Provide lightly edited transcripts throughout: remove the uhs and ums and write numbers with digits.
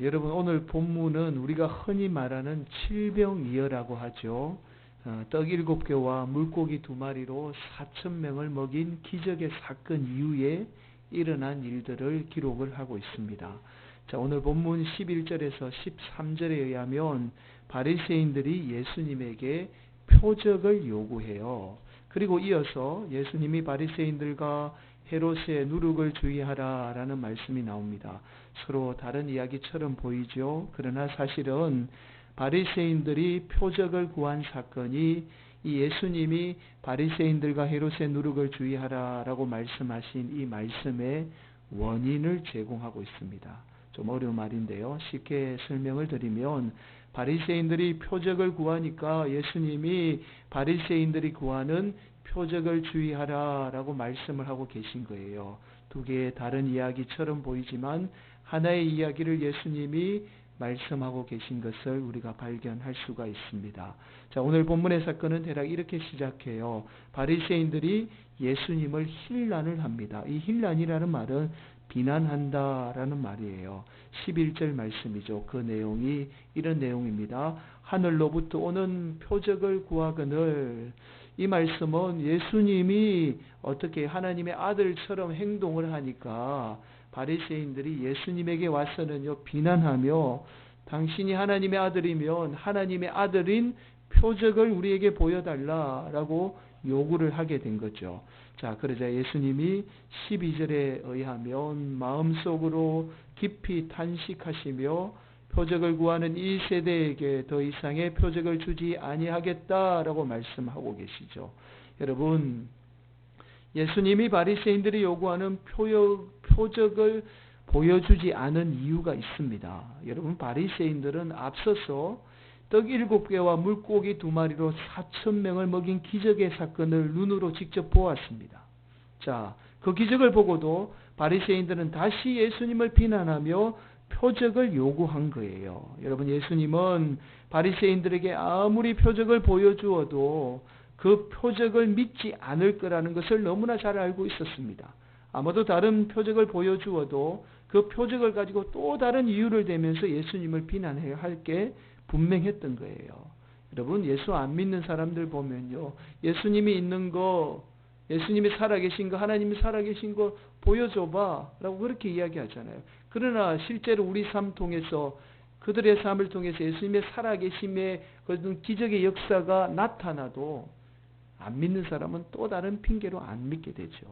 여러분 오늘 본문은 우리가 흔히 말하는 칠병이어라고 하죠. 떡 7개와 물고기 2마리로 4,000명을 먹인 기적의 사건 이후에 일어난 일들을 기록을 하고 있습니다. 자, 오늘 본문 11절에서 13절에 의하면 바리새인들이 예수님에게 표적을 요구해요. 그리고 이어서 예수님이 바리새인들과 헤롯의 누룩을 주의하라 라는 말씀이 나옵니다. 서로 다른 이야기처럼 보이죠. 그러나 사실은 바리새인들이 표적을 구한 사건이 이 예수님이 바리새인들과 헤롯의 누룩을 주의하라 라고 말씀하신 이 말씀의 원인을 제공하고 있습니다. 좀 어려운 말인데요. 쉽게 설명을 드리면 바리새인들이 표적을 구하니까 예수님이 바리새인들이 구하는 표적을 주의하라 라고 말씀을 하고 계신 거예요. 두 개의 다른 이야기처럼 보이지만 하나의 이야기를 예수님이 말씀하고 계신 것을 우리가 발견할 수가 있습니다. 자, 오늘 본문의 사건은 대략 이렇게 시작해요. 바리새인들이 예수님을 힐난을 합니다. 이 힐난이라는 말은 비난한다라는 말이에요. 11절 말씀이죠. 그 내용이 이런 내용입니다. 하늘로부터 오는 표적을 구하거늘. 이 말씀은 예수님이 어떻게 하나님의 아들처럼 행동을 하니까 바리새인들이 예수님에게 와서는요 비난하며 당신이 하나님의 아들이면 하나님의 아들인 표적을 우리에게 보여달라라고 요구를 하게 된 거죠. 자, 그러자 예수님이 12절에 의하면 마음속으로 깊이 탄식하시며 표적을 구하는 이 세대에게 더 이상의 표적을 주지 아니하겠다라고 말씀하고 계시죠. 여러분, 예수님이 바리새인들이 요구하는 표적을 보여주지 않은 이유가 있습니다. 여러분, 바리새인들은 앞서서 떡 7개와 물고기 2마리로 4,000명을 먹인 기적의 사건을 눈으로 직접 보았습니다. 자, 그 기적을 보고도 바리새인들은 다시 예수님을 비난하며 표적을 요구한 거예요. 여러분, 예수님은 바리새인들에게 아무리 표적을 보여주어도 그 표적을 믿지 않을 거라는 것을 너무나 잘 알고 있었습니다. 아마도 다른 표적을 보여주어도 그 표적을 가지고 또 다른 이유를 대면서 예수님을 비난해야 할 게 분명했던 거예요. 여러분, 예수 안 믿는 사람들 보면요, 예수님이 있는 거, 예수님이 살아계신 거, 하나님이 살아계신 거 보여줘봐 라고 그렇게 이야기하잖아요. 그러나 실제로 우리 삶 통해서, 그들의 삶을 통해서 예수님의 살아계심의 그런 기적의 역사가 나타나도 안 믿는 사람은 또 다른 핑계로 안 믿게 되죠.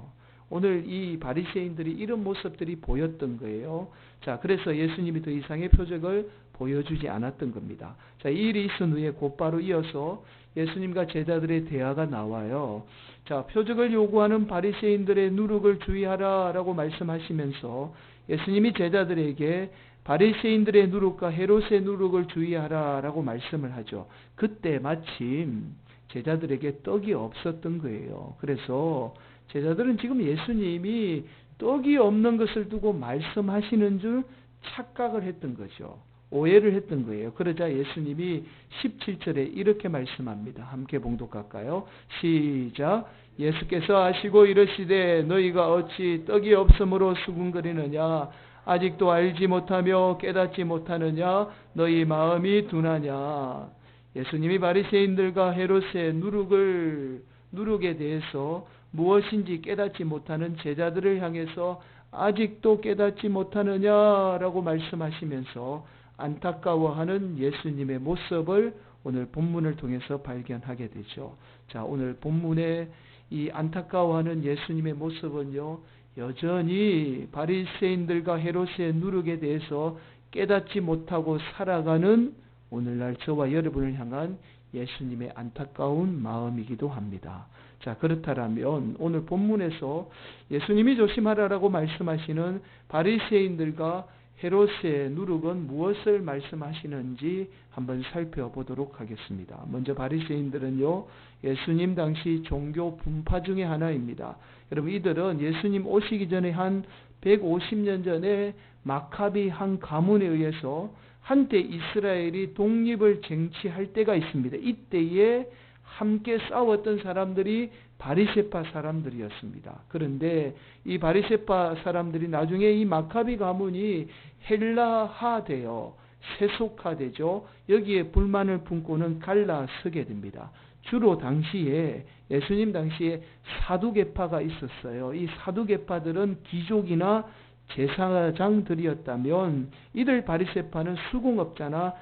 오늘 이 바리새인들이 이런 모습들이 보였던 거예요. 자, 그래서 예수님이 더 이상의 표적을 보여주지 않았던 겁니다. 자, 이 일이 있은 후에 곧바로 이어서 예수님과 제자들의 대화가 나와요. 자, 표적을 요구하는 바리새인들의 누룩을 주의하라 라고 말씀하시면서 예수님이 제자들에게 바리새인들의 누룩과 헤롯의 누룩을 주의하라 라고 말씀을 하죠. 그때 마침 제자들에게 떡이 없었던 거예요. 그래서 제자들은 지금 예수님이 떡이 없는 것을 두고 말씀하시는 줄 착각을 했던 거죠. 오해를 했던 거예요. 그러자 예수님이 17절에 이렇게 말씀합니다. 함께 봉독할까요? 시작. 예수께서 하시고 이르시되 너희가 어찌 떡이 없으므로 수군거리느냐? 아직도 알지 못하며 깨닫지 못하느냐? 너희 마음이 둔하냐? 예수님이 바리새인들과 헤롯의 누룩에 대해서 무엇인지 깨닫지 못하는 제자들을 향해서 아직도 깨닫지 못하느냐라고 말씀하시면서 안타까워하는 예수님의 모습을 오늘 본문을 통해서 발견하게 되죠. 자, 오늘 본문의 이 안타까워하는 예수님의 모습은요, 여전히 바리새인들과 헤롯의 누룩에 대해서 깨닫지 못하고 살아가는 오늘날 저와 여러분을 향한 예수님의 안타까운 마음이기도 합니다. 자, 그렇다면 오늘 본문에서 예수님이 조심하라라고 말씀하시는 바리새인들과 헤롯의 누룩은 무엇을 말씀하시는지 한번 살펴보도록 하겠습니다. 먼저 바리새인들은요, 예수님 당시 종교 분파 중에 하나입니다. 여러분, 이들은 예수님 오시기 전에 한 150년 전에 마카비 한 가문에 의해서 한때 이스라엘이 독립을 쟁취할 때가 있습니다. 이때에 함께 싸웠던 사람들이 바리새파 사람들이었습니다. 그런데 이 바리새파 사람들이 나중에 이 마카비 가문이 헬라화되어 세속화되죠. 여기에 불만을 품고는 갈라서게 됩니다. 주로 당시에 예수님 당시에 사두개파가 있었어요. 이 사두개파들은 귀족이나 제사장들이었다면 이들 바리새파는 수공업자나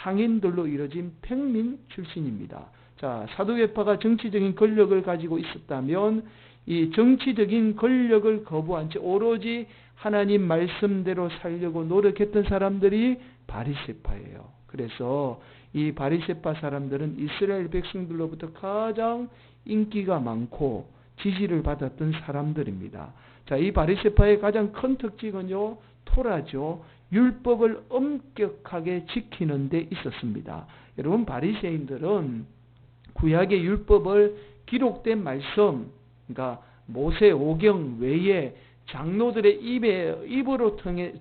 상인들로 이루어진 평민 출신입니다. 자, 사두개파가 정치적인 권력을 가지고 있었다면 이 정치적인 권력을 거부한 채 오로지 하나님 말씀대로 살려고 노력했던 사람들이 바리새파예요. 그래서 이 바리새파 사람들은 이스라엘 백성들로부터 가장 인기가 많고 지지를 받았던 사람들입니다. 자, 이 바리새파의 가장 큰 특징은요, 토라죠. 율법을 엄격하게 지키는 데 있었습니다. 여러분, 바리새인들은 구약의 율법을 기록된 말씀, 그러니까 모세 오경 외에 장로들의 입으로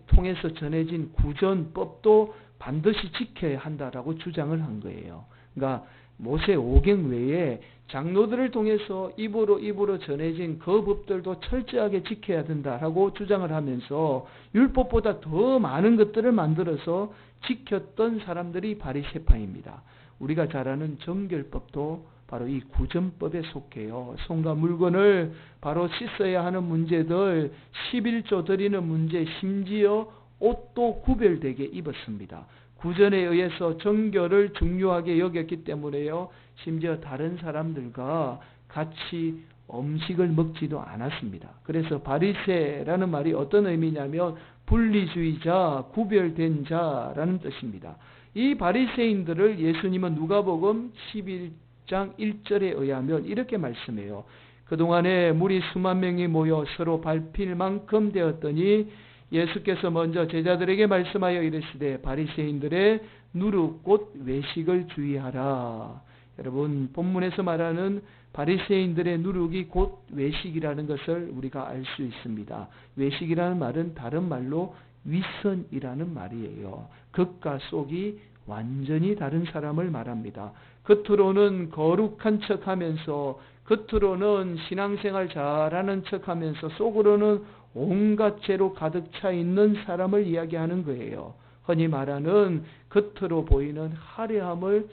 통해서 전해진 구전법도 반드시 지켜야 한다라고 주장을 한 거예요. 그러니까 모세 오경 외에 장로들을 통해서 입으로 전해진 그 법들도 철저하게 지켜야 된다라고 주장을 하면서 율법보다 더 많은 것들을 만들어서 지켰던 사람들이 바리새파입니다. 우리가 잘 아는 정결법도 바로 이 구전법에 속해요. 손과 물건을 바로 씻어야 하는 문제들, 11조 드리는 문제, 심지어 옷도 구별되게 입었습니다. 구전에 의해서 정결을 중요하게 여겼기 때문에요. 심지어 다른 사람들과 같이 음식을 먹지도 않았습니다. 그래서 바리새라는 말이 어떤 의미냐면 분리주의자, 구별된 자라는 뜻입니다. 이 바리새인들을 예수님은 누가복음 11장 1절에 의하면 이렇게 말씀해요. 그동안에 무리 수만 명이 모여 서로 밟힐 만큼 되었더니 예수께서 먼저 제자들에게 말씀하여 이르시되 바리새인들의 누룩 곧 외식을 주의하라. 여러분, 본문에서 말하는 바리새인들의 누룩이 곧 외식이라는 것을 우리가 알 수 있습니다. 외식이라는 말은 다른 말로 위선이라는 말이에요. 겉과 속이 완전히 다른 사람을 말합니다. 겉으로는 거룩한 척하면서, 겉으로는 신앙생활 잘하는 척하면서 속으로는 온갖 죄로 가득 차 있는 사람을 이야기하는 거예요. 흔히 말하는 겉으로 보이는 화려함을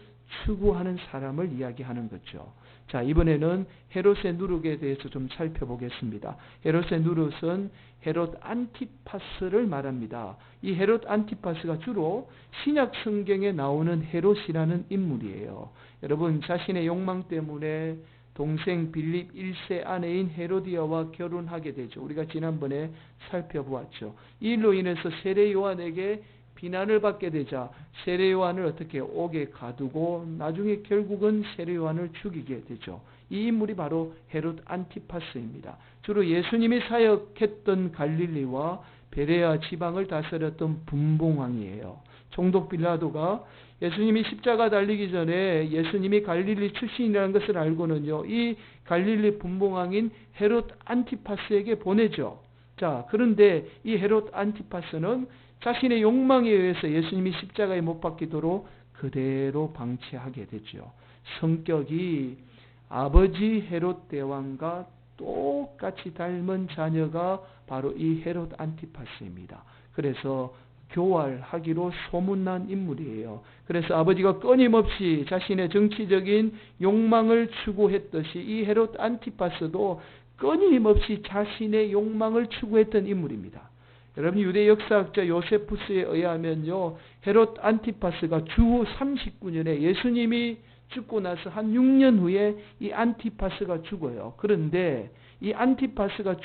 추구하는 사람을 이야기하는 거죠. 자, 이번에는 헤롯의 누룩에 대해서 좀 살펴보겠습니다. 헤롯의 누룩은 헤롯 안티파스를 말합니다. 이 헤롯 안티파스가 주로 신약 성경에 나오는 헤롯이라는 인물이에요. 여러분, 자신의 욕망 때문에 동생 빌립 1세 아내인 헤로디아와 결혼하게 되죠. 우리가 지난번에 살펴보았죠. 이 일로 인해서 세례 요한에게 비난을 받게 되자 세례 요한을 어떻게 옥에 가두고 나중에 결국은 세례 요한을 죽이게 되죠. 이 인물이 바로 헤롯 안티파스입니다. 주로 예수님이 사역했던 갈릴리와 베레아 지방을 다스렸던 분봉왕이에요. 총독 빌라도가 예수님이 십자가 달리기 전에 예수님이 갈릴리 출신이라는 것을 알고는요, 이 갈릴리 분봉왕인 헤롯 안티파스에게 보내죠. 자, 그런데 이 헤롯 안티파스는 자신의 욕망에 의해서 예수님이 십자가에 못 박히도록 그대로 방치하게 되죠. 성격이 아버지 헤롯 대왕과 똑같이 닮은 자녀가 바로 이 헤롯 안티파스입니다. 그래서 교활하기로 소문난 인물이에요. 그래서 아버지가 끊임없이 자신의 정치적인 욕망을 추구했듯이 이 헤롯 안티파스도 끊임없이 자신의 욕망을 추구했던 인물입니다. 여러분, 유대 역사학자 요세푸스에 의하면요, 헤롯 안티파스가 주 39년에 예수님이 죽고 나서 한 6년 후에 이 안티파스가 죽어요. 그런데 이 안티파스가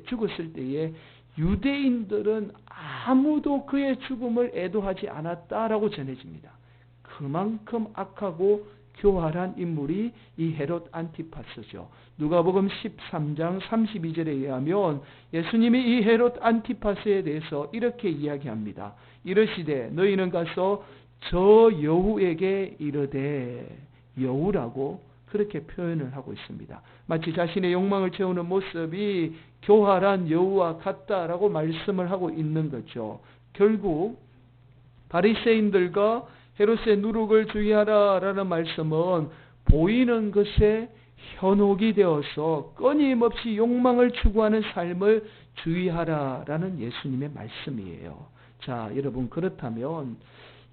죽었을 때에 유대인들은 아무도 그의 죽음을 애도하지 않았다라고 전해집니다. 그만큼 악하고 교활한 인물이 이 헤롯 안티파스죠. 누가복음 13장 32절에 의하면 예수님이 이 헤롯 안티파스에 대해서 이렇게 이야기합니다. 이르시되 너희는 가서 저 여우에게 이르되, 여우라고 그렇게 표현을 하고 있습니다. 마치 자신의 욕망을 채우는 모습이 교활한 여우와 같다라고 말씀을 하고 있는 거죠. 결국 바리새인들과 헤롯의 누룩을 주의하라라는 말씀은 보이는 것에 현혹이 되어서 끊임없이 욕망을 추구하는 삶을 주의하라라는 예수님의 말씀이에요. 자, 여러분, 그렇다면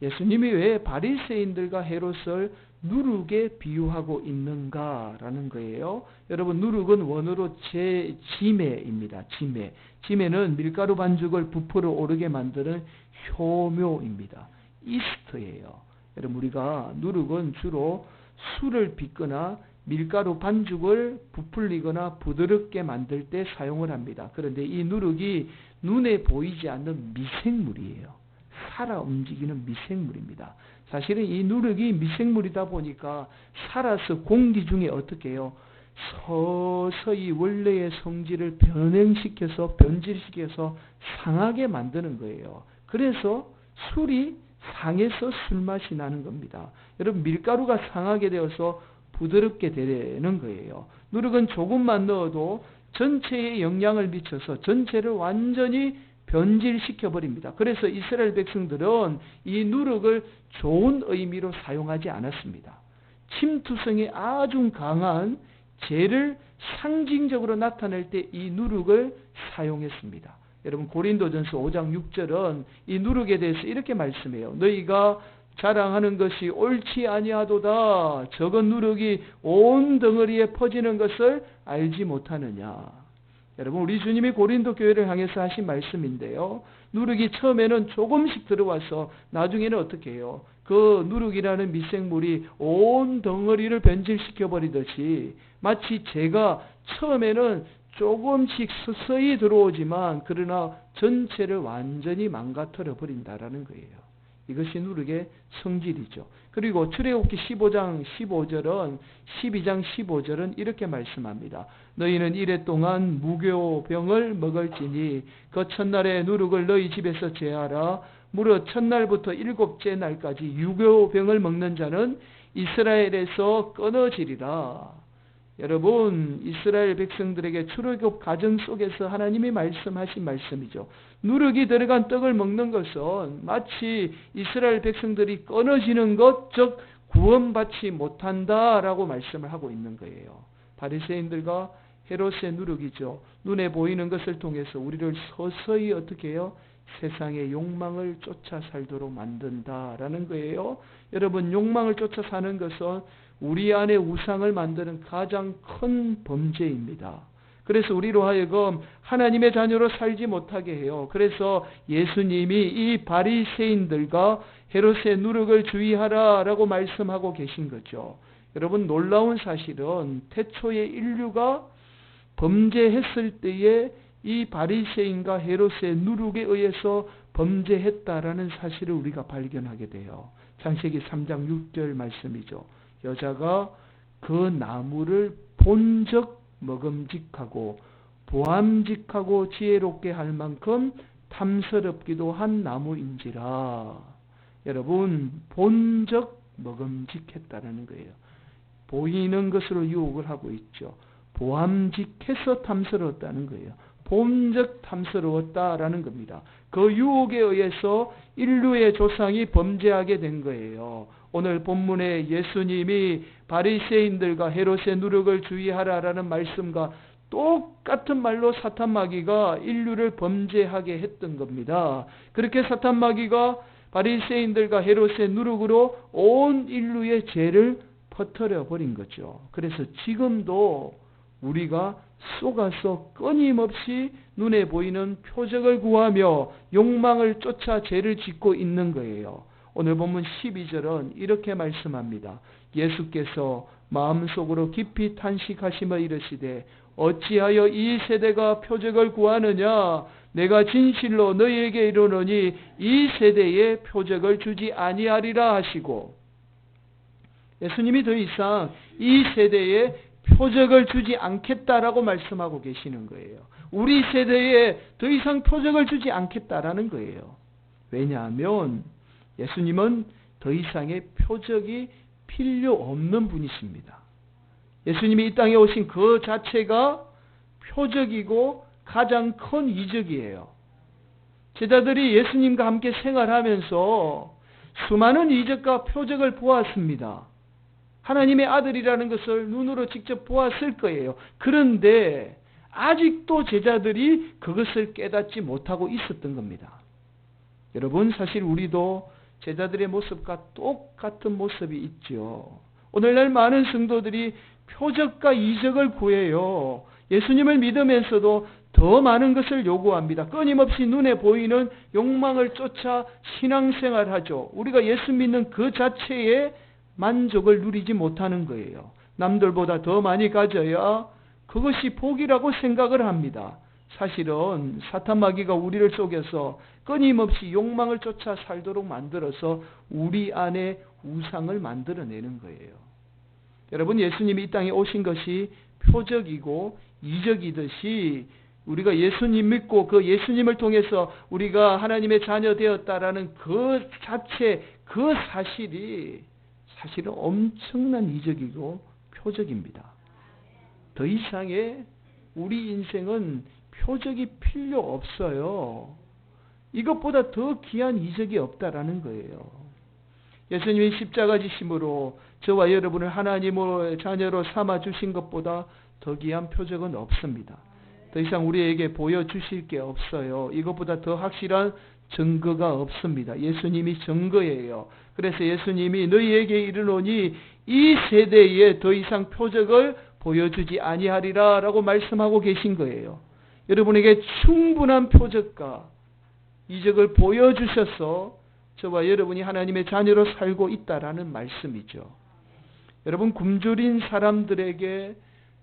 예수님이 왜 바리새인들과 헤롯을 누룩에 비유하고 있는가라는 거예요. 여러분, 누룩은 원어로 지매입니다. 지매. 지매는 밀가루 반죽을 부풀어 오르게 만드는 효묘입니다. 이스트예요. 여러분, 우리가 누룩은 주로 술을 빚거나 밀가루 반죽을 부풀리거나 부드럽게 만들 때 사용을 합니다. 그런데 이 누룩이 눈에 보이지 않는 미생물이에요. 살아 움직이는 미생물입니다. 사실은 이 누룩이 미생물이다 보니까 살아서 공기 중에 어떻게 해요? 서서히 원래의 성질을 변질시켜서 상하게 만드는 거예요. 그래서 술이 상해서 술맛이 나는 겁니다. 여러분, 밀가루가 상하게 되어서 부드럽게 되는 거예요. 누룩은 조금만 넣어도 전체에 영향을 미쳐서 전체를 완전히 변질시켜 버립니다. 그래서 이스라엘 백성들은 이 누룩을 좋은 의미로 사용하지 않았습니다. 침투성이 아주 강한 죄를 상징적으로 나타낼 때 이 누룩을 사용했습니다. 여러분, 고린도전서 5장 6절은 이 누룩에 대해서 이렇게 말씀해요. 너희가 자랑하는 것이 옳지 아니하도다. 적은 누룩이 온 덩어리에 퍼지는 것을 알지 못하느냐. 여러분, 우리 주님이 고린도 교회를 향해서 하신 말씀인데요. 누룩이 처음에는 조금씩 들어와서 나중에는 어떻게 해요? 그 누룩이라는 미생물이 온 덩어리를 변질시켜 버리듯이 마치 죄가 처음에는 조금씩 서서히 들어오지만 그러나 전체를 완전히 망가뜨려 버린다라는 거예요. 이것이 누룩의 성질이죠. 그리고 출애굽기 15장 15절은 12장 15절은 이렇게 말씀합니다. 너희는 이래 동안 무교병을 먹을지니 그 첫날에 누룩을 너희 집에서 제하라. 무릇 첫날부터 일곱째 날까지 유교병을 먹는 자는 이스라엘에서 끊어지리라. 여러분, 이스라엘 백성들에게 출애굽 과정 속에서 하나님이 말씀하신 말씀이죠. 누룩이 들어간 떡을 먹는 것은 마치 이스라엘 백성들이 끊어지는 것, 즉 구원받지 못한다라고 말씀을 하고 있는 거예요. 바리새인들과 헤롯의 누룩이죠. 눈에 보이는 것을 통해서 우리를 서서히 어떻게 해요? 세상의 욕망을 쫓아 살도록 만든다라는 거예요. 여러분, 욕망을 쫓아 사는 것은 우리 안에 우상을 만드는 가장 큰 범죄입니다. 그래서 우리로 하여금 하나님의 자녀로 살지 못하게 해요. 그래서 예수님이 이 바리새인들과 헤롯의 누룩을 주의하라라고 말씀하고 계신 거죠. 여러분, 놀라운 사실은 태초의 인류가 범죄했을 때에 이 바리새인과 헤롯의 누룩에 의해서 범죄했다라는 사실을 우리가 발견하게 돼요. 창세기 3장 6절 말씀이죠. 여자가 그 나무를 본적 먹음직하고 보암직하고 지혜롭게 할 만큼 탐스럽기도 한 나무인지라. 여러분, 본적 먹음직했다라는 거예요. 보이는 것으로 유혹을 하고 있죠. 보암직해서 탐스러웠다는 거예요. 본적 탐스러웠다라는 겁니다. 그 유혹에 의해서 인류의 조상이 범죄하게 된 거예요. 오늘 본문에 예수님이 바리새인들과 헤롯의 누룩을 주의하라라는 말씀과 똑같은 말로 사탄마귀가 인류를 범죄하게 했던 겁니다. 그렇게 사탄마귀가 바리새인들과 헤롯의 누룩으로 온 인류의 죄를 퍼뜨려 버린 거죠. 그래서 지금도 우리가 속아서 끊임없이 눈에 보이는 표적을 구하며 욕망을 쫓아 죄를 짓고 있는 거예요. 오늘 본문 12절은 이렇게 말씀합니다. 예수께서 마음속으로 깊이 탄식하시며 이르시되 어찌하여 이 세대가 표적을 구하느냐? 내가 진실로 너희에게 이르노니 이 세대에 표적을 주지 아니하리라 하시고, 예수님이 더 이상 이 세대에 표적을 주지 않겠다라고 말씀하고 계시는 거예요. 우리 세대에 더 이상 표적을 주지 않겠다라는 거예요. 왜냐하면 예수님은 더 이상의 표적이 필요 없는 분이십니다. 예수님이 이 땅에 오신 그 자체가 표적이고 가장 큰 이적이에요. 제자들이 예수님과 함께 생활하면서 수많은 이적과 표적을 보았습니다. 하나님의 아들이라는 것을 눈으로 직접 보았을 거예요. 그런데 아직도 제자들이 그것을 깨닫지 못하고 있었던 겁니다. 여러분, 사실 우리도 제자들의 모습과 똑같은 모습이 있죠. 오늘날 많은 성도들이 표적과 이적을 구해요. 예수님을 믿으면서도 더 많은 것을 요구합니다. 끊임없이 눈에 보이는 욕망을 쫓아 신앙생활하죠. 우리가 예수 믿는 그 자체에 만족을 누리지 못하는 거예요. 남들보다 더 많이 가져야 그것이 복이라고 생각을 합니다. 사실은 사탄 마귀가 우리를 속여서 끊임없이 욕망을 쫓아 살도록 만들어서 우리 안에 우상을 만들어내는 거예요. 여러분, 예수님이 이 땅에 오신 것이 표적이고 이적이듯이 우리가 예수님 믿고 그 예수님을 통해서 우리가 하나님의 자녀 되었다라는 그 자체, 그 사실이 사실은 엄청난 이적이고 표적입니다. 더 이상의 우리 인생은 표적이 필요 없어요. 이것보다 더 귀한 이적이 없다라는 거예요. 예수님이 십자가 지심으로 저와 여러분을 하나님의 자녀로 삼아주신 것보다 더 귀한 표적은 없습니다. 더 이상 우리에게 보여주실 게 없어요. 이것보다 더 확실한 증거가 없습니다. 예수님이 증거예요. 그래서 예수님이 너희에게 이르노니 이 세대에 더 이상 표적을 보여주지 아니하리라 라고 말씀하고 계신 거예요. 여러분에게 충분한 표적과 이적을 보여주셔서 저와 여러분이 하나님의 자녀로 살고 있다라는 말씀이죠. 여러분, 굶주린 사람들에게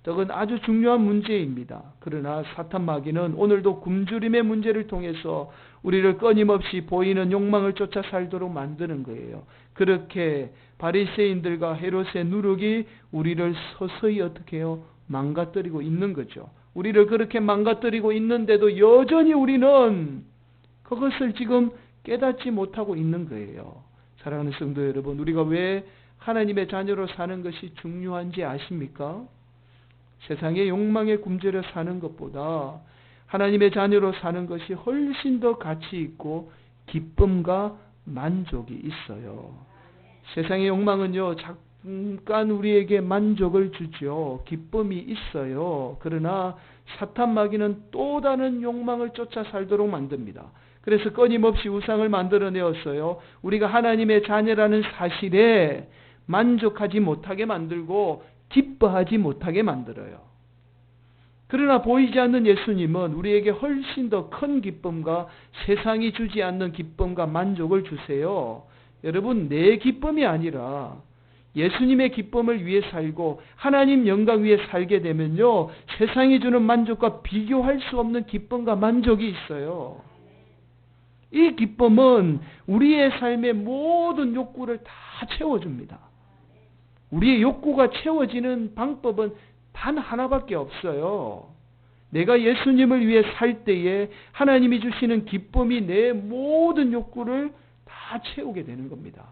떡은 아주 중요한 문제입니다. 그러나 사탄 마귀는 오늘도 굶주림의 문제를 통해서 우리를 끊임없이 보이는 욕망을 쫓아 살도록 만드는 거예요. 그렇게 바리새인들과 헤롯의 누룩이 우리를 서서히 어떻게 해요? 망가뜨리고 있는 거죠. 우리를 그렇게 망가뜨리고 있는데도 여전히 우리는 그것을 지금 깨닫지 못하고 있는 거예요. 사랑하는 성도 여러분, 우리가 왜 하나님의 자녀로 사는 것이 중요한지 아십니까? 세상의 욕망에 굶주려 사는 것보다 하나님의 자녀로 사는 것이 훨씬 더 가치 있고 기쁨과 만족이 있어요. 세상의 욕망은요, 잠깐 우리에게 만족을 주죠. 기쁨이 있어요. 그러나 사탄 마귀는 또 다른 욕망을 쫓아 살도록 만듭니다. 그래서 끊임없이 우상을 만들어내었어요. 우리가 하나님의 자녀라는 사실에 만족하지 못하게 만들고 기뻐하지 못하게 만들어요. 그러나 보이지 않는 예수님은 우리에게 훨씬 더 큰 기쁨과 세상이 주지 않는 기쁨과 만족을 주세요. 여러분, 내 기쁨이 아니라 예수님의 기쁨을 위해 살고 하나님 영광 위에 살게 되면요, 세상이 주는 만족과 비교할 수 없는 기쁨과 만족이 있어요. 이 기쁨은 우리의 삶의 모든 욕구를 다 채워줍니다. 우리의 욕구가 채워지는 방법은 단 하나밖에 없어요. 내가 예수님을 위해 살 때에 하나님이 주시는 기쁨이 내 모든 욕구를 다 채우게 되는 겁니다.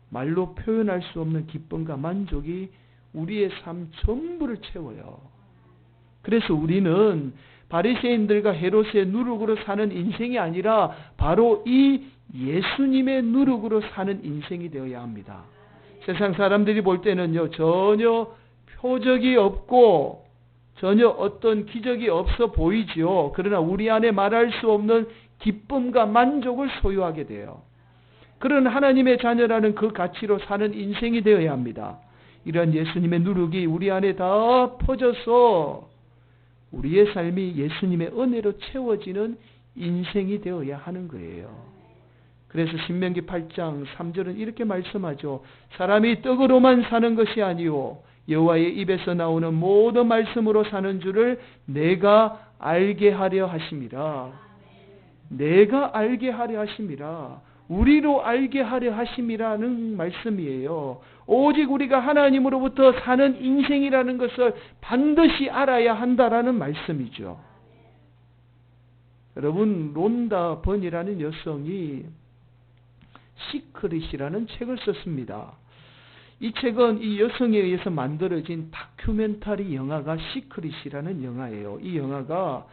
말로 표현할 수 없는 기쁨과 만족이 우리의 삶 전부를 채워요. 그래서 우리는 바리새인들과 헤롯의 누룩으로 사는 인생이 아니라 바로 이 예수님의 누룩으로 사는 인생이 되어야 합니다. 세상 사람들이 볼 때는요, 전혀 표적이 없고 전혀 어떤 기적이 없어 보이지요. 그러나 우리 안에 말할 수 없는 기쁨과 만족을 소유하게 돼요. 그런 하나님의 자녀라는 그 가치로 사는 인생이 되어야 합니다. 이런 예수님의 누룩이 우리 안에 다 퍼져서 우리의 삶이 예수님의 은혜로 채워지는 인생이 되어야 하는 거예요. 그래서 신명기 8장 3절은 이렇게 말씀하죠. 사람이 떡으로만 사는 것이 아니오 여호와의 입에서 나오는 모든 말씀으로 사는 줄을 내가 알게 하려 하심이라. 내가 알게 하려 하심이라. 우리로 알게 하려 하심이라는 말씀이에요. 오직 우리가 하나님으로부터 사는 인생이라는 것을 반드시 알아야 한다라는 말씀이죠. 여러분, 론다 번이라는 여성이 시크릿이라는 책을 썼습니다. 이 책은 이 여성에 의해서 만들어진 다큐멘터리 영화가 시크릿이라는 영화예요. 이 영화가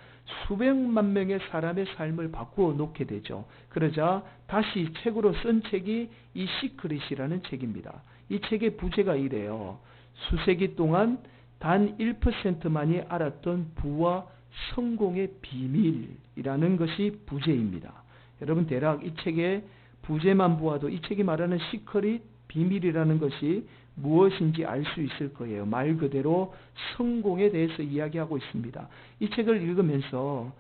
수백만 명의 사람의 삶을 바꾸어 놓게 되죠. 그러자 다시 책으로 쓴 책이 이 시크릿이라는 책입니다. 이 책의 부제가 이래요. 수세기 동안 단 1%만이 알았던 부와 성공의 비밀이라는 것이 부제입니다. 여러분 대략 이 책의 부제만 보아도 이 책이 말하는 시크릿, 비밀이라는 것이 무엇인지 알 수 있을 거예요. 말 그대로 성공에 대해서 이야기하고 있습니다. 이 책을 읽으면서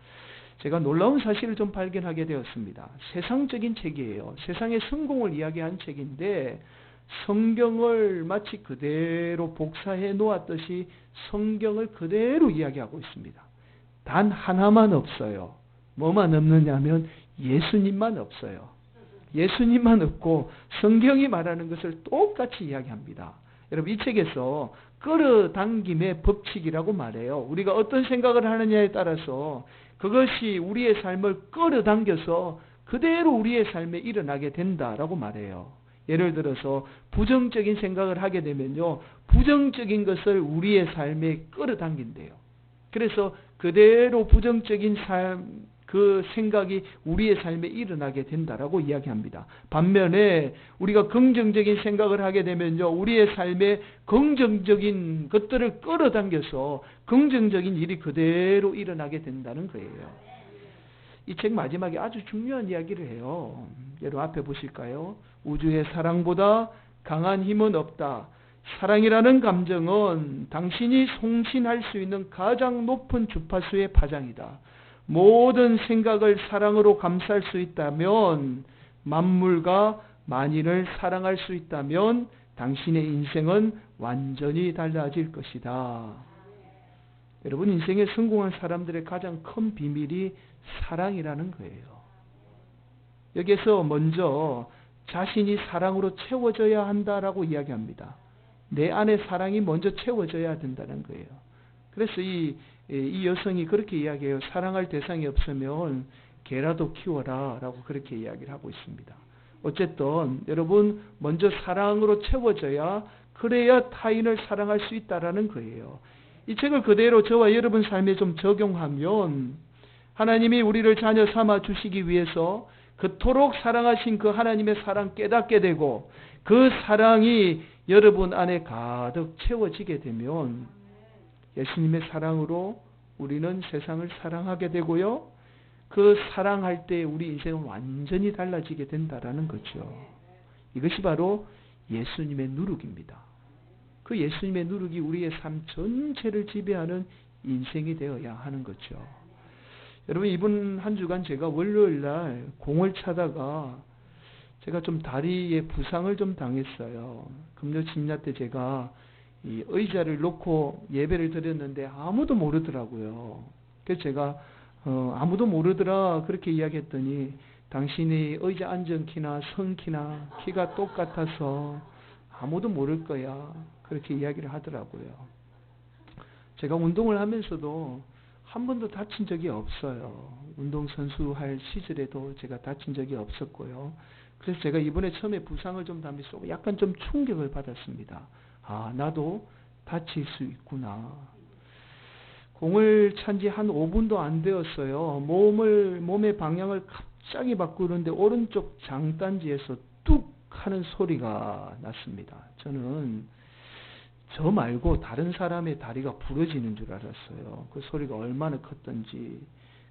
제가 놀라운 사실을 좀 발견하게 되었습니다. 세상적인 책이에요. 세상의 성공을 이야기한 책인데 성경을 마치 그대로 복사해 놓았듯이 성경을 그대로 이야기하고 있습니다. 단 하나만 없어요. 뭐만 없느냐면 예수님만 없어요. 예수님만 없고 성경이 말하는 것을 똑같이 이야기합니다. 여러분 이 책에서 끌어당김의 법칙이라고 말해요. 우리가 어떤 생각을 하느냐에 따라서 그것이 우리의 삶을 끌어당겨서 그대로 우리의 삶에 일어나게 된다라고 말해요. 예를 들어서 부정적인 생각을 하게 되면요, 부정적인 것을 우리의 삶에 끌어당긴대요. 그래서 그대로 부정적인 그 생각이 우리의 삶에 일어나게 된다라고 이야기합니다. 반면에 우리가 긍정적인 생각을 하게 되면요, 우리의 삶에 긍정적인 것들을 끌어당겨서 긍정적인 일이 그대로 일어나게 된다는 거예요. 이 책 마지막에 아주 중요한 이야기를 해요. 여러분 앞에 보실까요? 우주의 사랑보다 강한 힘은 없다. 사랑이라는 감정은 당신이 송신할 수 있는 가장 높은 주파수의 파장이다. 모든 생각을 사랑으로 감쌀 수 있다면, 만물과 만인을 사랑할 수 있다면 당신의 인생은 완전히 달라질 것이다. 여러분 인생에 성공한 사람들의 가장 큰 비밀이 사랑이라는 거예요. 여기에서 먼저 자신이 사랑으로 채워져야 한다라고 이야기합니다. 내 안에 사랑이 먼저 채워져야 된다는 거예요. 그래서 이 여성이 그렇게 이야기해요. 사랑할 대상이 없으면 개라도 키워라 라고 그렇게 이야기를 하고 있습니다. 어쨌든 여러분 먼저 사랑으로 채워져야, 그래야 타인을 사랑할 수 있다라는 거예요. 이 책을 그대로 저와 여러분 삶에 좀 적용하면 하나님이 우리를 자녀 삼아 주시기 위해서 그토록 사랑하신 그 하나님의 사랑 깨닫게 되고 그 사랑이 여러분 안에 가득 채워지게 되면 예수님의 사랑으로 우리는 세상을 사랑하게 되고요. 그 사랑할 때 우리 인생은 완전히 달라지게 된다라는 거죠. 이것이 바로 예수님의 누룩입니다. 그 예수님의 누룩이 우리의 삶 전체를 지배하는 인생이 되어야 하는 거죠. 여러분 이번 한 주간 제가 월요일 날 공을 차다가 제가 좀 다리에 부상을 좀 당했어요. 금요 침야 때 제가 이 의자를 놓고 예배를 드렸는데 아무도 모르더라고요. 그래서 제가 아무도 모르더라 그렇게 이야기했더니 당신이 의자 앉은 키나 선 키나 키가 똑같아서 아무도 모를 거야 그렇게 이야기를 하더라고요. 제가 운동을 하면서도 한 번도 다친 적이 없어요. 운동선수 할 시절에도 제가 다친 적이 없었고요. 그래서 제가 이번에 처음에 부상을 좀 당해서 약간 좀 충격을 받았습니다. 아, 나도 다칠 수 있구나. 공을 찬 지 한 5분도 안 되었어요. 몸의 방향을 갑자기 바꾸는데 오른쪽 장단지에서 뚝 하는 소리가 났습니다. 저는 저 말고 다른 사람의 다리가 부러지는 줄 알았어요. 그 소리가 얼마나 컸던지.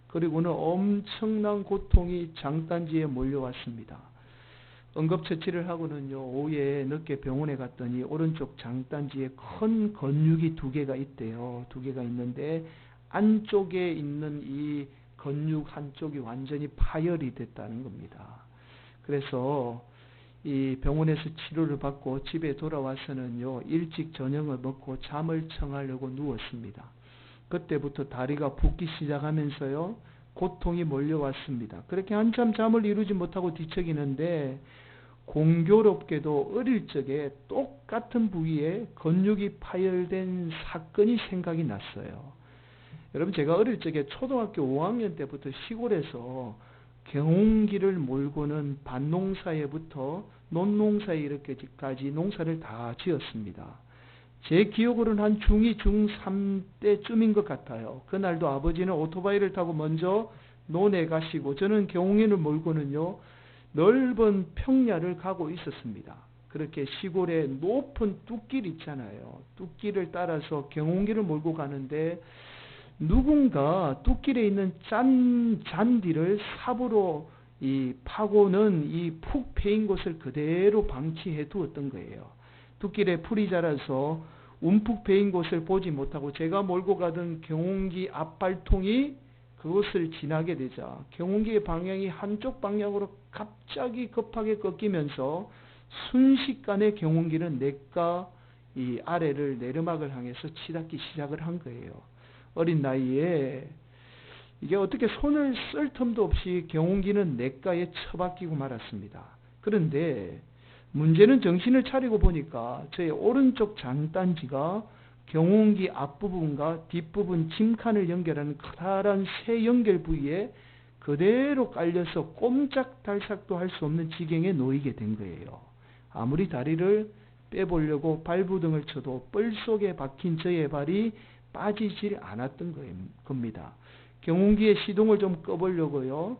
그리고는 엄청난 고통이 장단지에 몰려왔습니다. 응급처치를 하고는요, 오후에 늦게 병원에 갔더니 오른쪽 장단지에 큰 근육이 2개가 있대요. 2개가 있는데 안쪽에 있는 이 근육 한쪽이 완전히 파열이 됐다는 겁니다. 그래서 이 병원에서 치료를 받고 집에 돌아와서는요, 일찍 저녁을 먹고 잠을 청하려고 누웠습니다. 그때부터 다리가 붓기 시작하면서요, 고통이 몰려왔습니다. 그렇게 한참 잠을 이루지 못하고 뒤척이는데 공교롭게도 어릴 적에 똑같은 부위에 근육이 파열된 사건이 생각이 났어요. 여러분 제가 어릴 적에 초등학교 5학년 때부터 시골에서 경운기를 몰고는 밭농사에부터 논농사에 이렇게까지 농사를 다 지었습니다. 제 기억으로는 한 중2, 중3 때쯤인 것 같아요. 그날도 아버지는 오토바이를 타고 먼저 논에 가시고 저는 경홍이를 몰고는요, 넓은 평야를 가고 있었습니다. 그렇게 시골에 높은 뚝길 있잖아요. 뚝길을 따라서 경운기를 몰고 가는데 누군가 뚝길에 있는 잔디를 삽으로 파고는 이 푹 패인 곳을 그대로 방치해 두었던 거예요. 뚝길에 풀이 자라서 움푹 패인 곳을 보지 못하고 제가 몰고 가던 경운기 앞발통이 그곳을 지나게 되자 경운기의 방향이 한쪽 방향으로 갑자기 급하게 꺾이면서 순식간에 경운기는 냇가 이 아래를 내리막을 향해서 치닫기 시작을 한 거예요. 어린 나이에 이게 어떻게 손을 쓸 틈도 없이 경운기는 냇가에 처박히고 말았습니다. 그런데 문제는 정신을 차리고 보니까 저의 오른쪽 장단지가 경운기 앞부분과 뒷부분 짐칸을 연결하는 커다란 새 연결 부위에 그대로 깔려서 꼼짝달싹도 할 수 없는 지경에 놓이게 된 거예요. 아무리 다리를 빼보려고 발부등을 쳐도 뻘 속에 박힌 저의 발이 빠지질 않았던 겁니다. 경운기의 시동을 좀 꺼보려고요.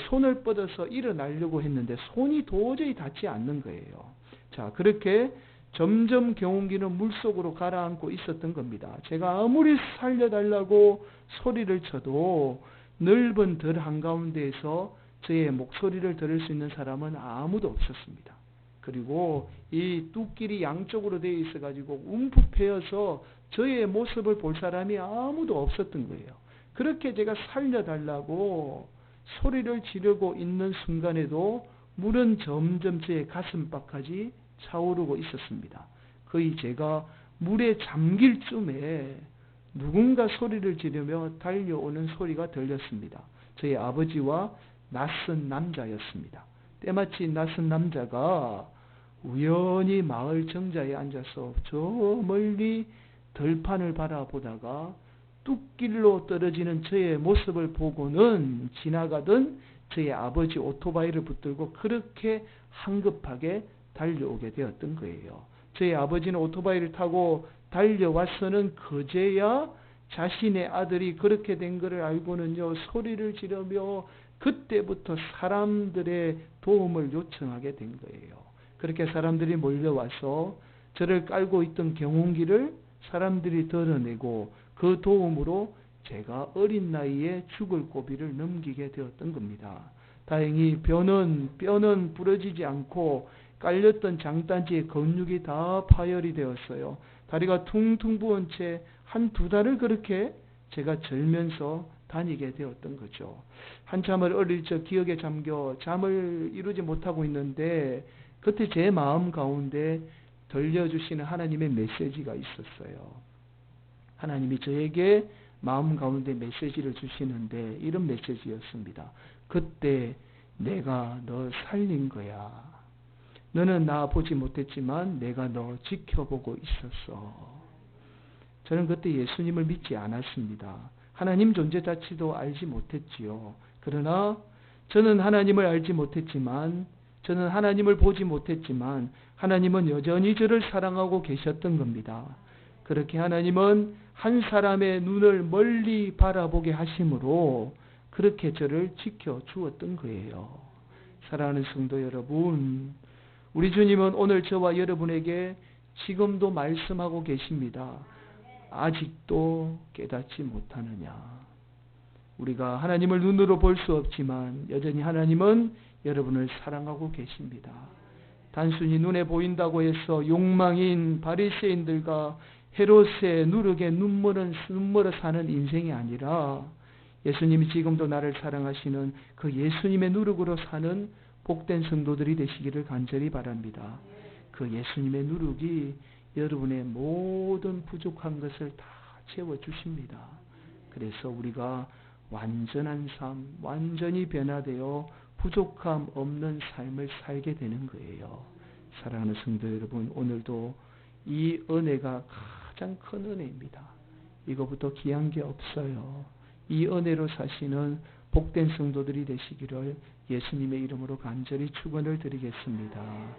손을 뻗어서 일어나려고 했는데 손이 도저히 닿지 않는 거예요. 자, 그렇게 점점 경운기는 물속으로 가라앉고 있었던 겁니다. 제가 아무리 살려달라고 소리를 쳐도 넓은 들 한가운데에서 저의 목소리를 들을 수 있는 사람은 아무도 없었습니다. 그리고 이 뚝길이 양쪽으로 되어 있어가지고 움푹 패여서 저의 모습을 볼 사람이 아무도 없었던 거예요. 그렇게 제가 살려달라고 소리를 지르고 있는 순간에도 물은 점점 제 가슴밖까지 차오르고 있었습니다. 거의 제가 물에 잠길 쯤에 누군가 소리를 지르며 달려오는 소리가 들렸습니다. 저희 아버지와 낯선 남자였습니다. 때마치 낯선 남자가 우연히 마을 정자에 앉아서 저 멀리 들판을 바라보다가 뚝길로 떨어지는 저의 모습을 보고는 지나가던 저희 아버지 오토바이를 붙들고 그렇게 황급하게 달려오게 되었던 거예요. 저희 아버지는 오토바이를 타고 달려와서는 그제야 자신의 아들이 그렇게 된 것을 알고는요, 소리를 지르며 그때부터 사람들의 도움을 요청하게 된 거예요. 그렇게 사람들이 몰려와서 저를 깔고 있던 경운기를 사람들이 덜어내고 그 도움으로 제가 어린 나이에 죽을 고비를 넘기게 되었던 겁니다. 다행히 뼈는 부러지지 않고 깔렸던 장단지의 근육이 다 파열이 되었어요. 다리가 퉁퉁 부은 채 한두 달을 그렇게 제가 절면서 다니게 되었던 거죠. 한참을 어릴 적 기억에 잠겨 잠을 이루지 못하고 있는데 그때 제 마음 가운데 들려주시는 하나님의 메시지가 있었어요. 하나님이 저에게 마음 가운데 메시지를 주시는데 이런 메시지였습니다. 그때 내가 너 살린 거야. 너는 나 보지 못했지만 내가 너 지켜보고 있었어. 저는 그때 예수님을 믿지 않았습니다. 하나님 존재 자체도 알지 못했지요. 그러나 저는 하나님을 알지 못했지만, 저는 하나님을 보지 못했지만 하나님은 여전히 저를 사랑하고 계셨던 겁니다. 그렇게 하나님은 한 사람의 눈을 멀리 바라보게 하심으로 그렇게 저를 지켜주었던 거예요. 사랑하는 성도 여러분, 우리 주님은 오늘 저와 여러분에게 지금도 말씀하고 계십니다. 아직도 깨닫지 못하느냐. 우리가 하나님을 눈으로 볼 수 없지만 여전히 하나님은 여러분을 사랑하고 계십니다. 단순히 눈에 보인다고 해서 욕망인 바리새인들과 헤롯의 누룩에 눈물어 사는 인생이 아니라 예수님이 지금도 나를 사랑하시는 그 예수님의 누룩으로 사는 복된 성도들이 되시기를 간절히 바랍니다. 그 예수님의 누룩이 여러분의 모든 부족한 것을 다 채워주십니다. 그래서 우리가 완전한 삶, 완전히 변화되어 부족함 없는 삶을 살게 되는 거예요. 사랑하는 성도 여러분, 오늘도 이 은혜가 가장 큰 은혜입니다. 이거부터 귀한 게 없어요. 이 은혜로 사시는 복된 성도들이 되시기를 예수님의 이름으로 간절히 축원을 드리겠습니다.